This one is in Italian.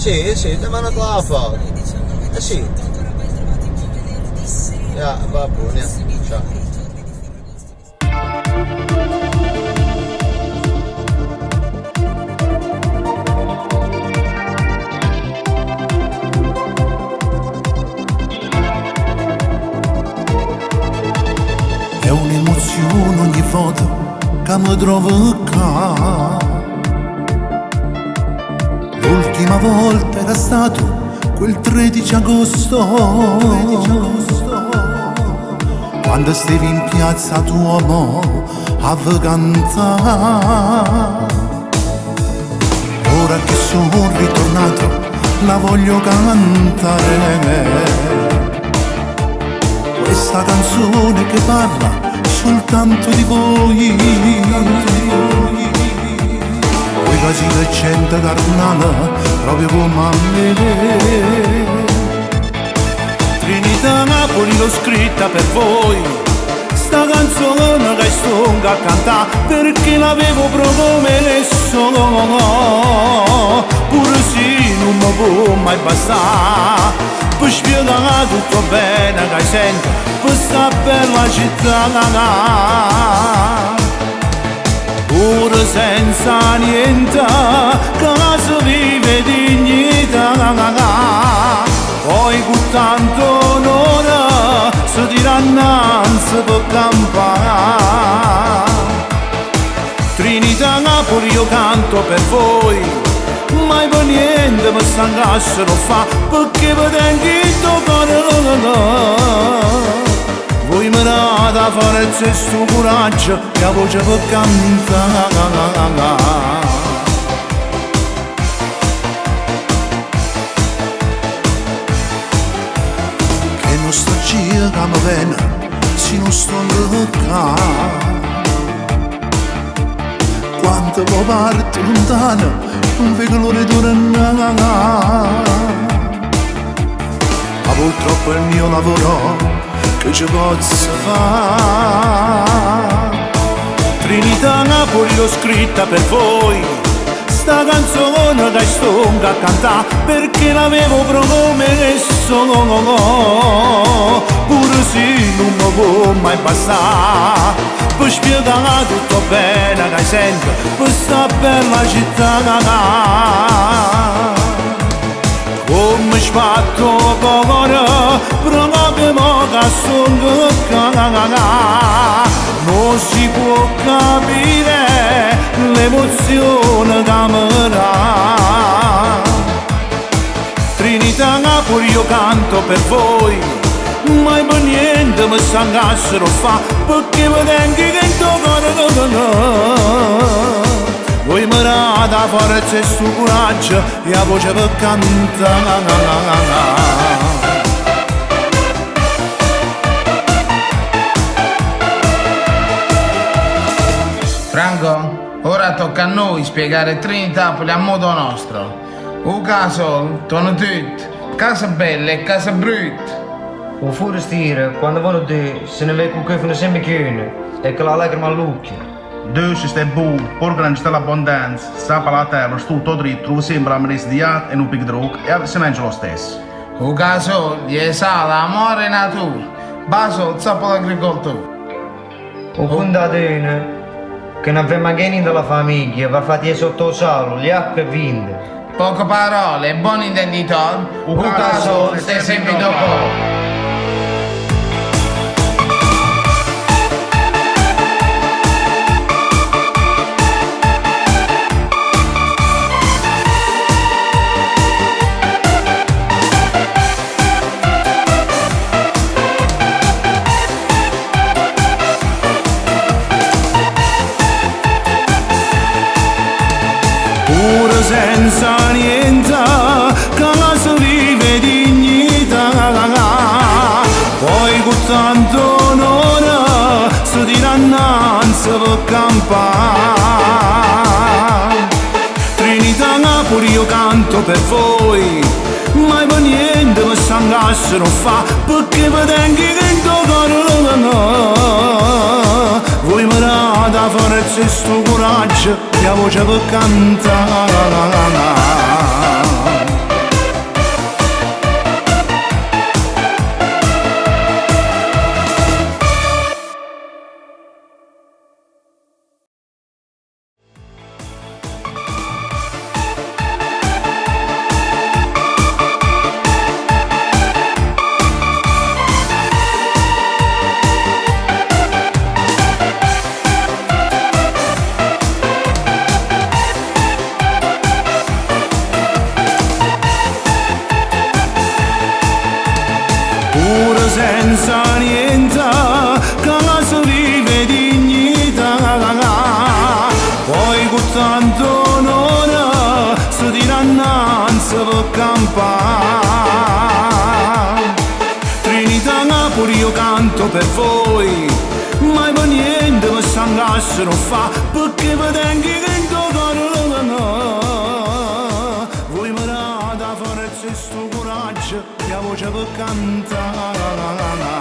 Sì, sì, ti ho mandato la foto. Eh sì. Va bene, ciao. È un'emozione ogni foto che mi trovo qua. L'ultima volta era stato quel 13 agosto, quando stavi in piazza Duomo a cantare. Ora che sono ritornato la voglio cantare, questa canzone che parla soltanto di voi, voi casi del cento cardinale proprio come a me. Trinità Napoli l'ho scritta per voi, sta canzone che sto a cantare perché l'avevo proprio messo, pure se non mi può mai bastare per spiegare tutto bene che sento questa bella città, pure senza niente che si vive dignità, poi con tanto onore si tira innanzi per campare. Trinità Napoli io canto per voi, mai per niente mi stancassero fa, perché vi tengo in tuo cuore. Voi mi date a fare questo coraggio che la voce per cantare. Che nostalgia che mi viene se non sto lontano, quando vo parto lontano non vedo l'ora di tornare. Ma purtroppo è il mio lavoro che ci posso fare. Trinità Napoli l'ho scritta per voi, sta canzone che sto a cantare perché l'avevo proprio messo, pure se non mi può mai bastare per spiegare tutto bene che sento questa bella città. Come spatto cuore proprio che sono non si può capire l'emozione che mi dà. Trinità Napoli io canto per voi, mai per niente mi stancassero fa, perché mi tengo che in tuo cuore. Voi mi date a forza questo coraggio e la voce per cantare. Franco, ora tocca a noi spiegare Trinitapoli a modo nostro. Un caso, sono tutti, case belle e case brutte. Un forestiere, quando vanno te, se ne vede che fanno sempre chiune e che la lacrima all'occhio. Dus is de boel, porgen sta l'abbondanza, sta per la terra, sto tutto dritto, trova sempre la merese di art e non pic droga e se mangia lo stesso. Un caso, gli esala amore e natura, baso zappo l'agricoltura. Un contadino, che non aveva magari della famiglia, va fatti sotto il salo, gli acque vinde. Poche parole e buon intenditore, un caso stai sempre dopo. Senza niente che si vive dignità, poi con tanto onore si tira innanzi per campare. Trinità Napoli io canto per voi, mai per niente mi stancassero fa, perché vi tengo che in tuo cuore. Voi mi date a forza questo coraggio e la voce per cantare. senza niente, che si vive dignità. Poi con tanto onore si tira innanzi per campare. Trinità Napoli io canto per voi, mai per niente mi stangassi non fa, perché vi tengo che in tuo cuore. Voi mi date forza e sto coraggio, la voce per cantare.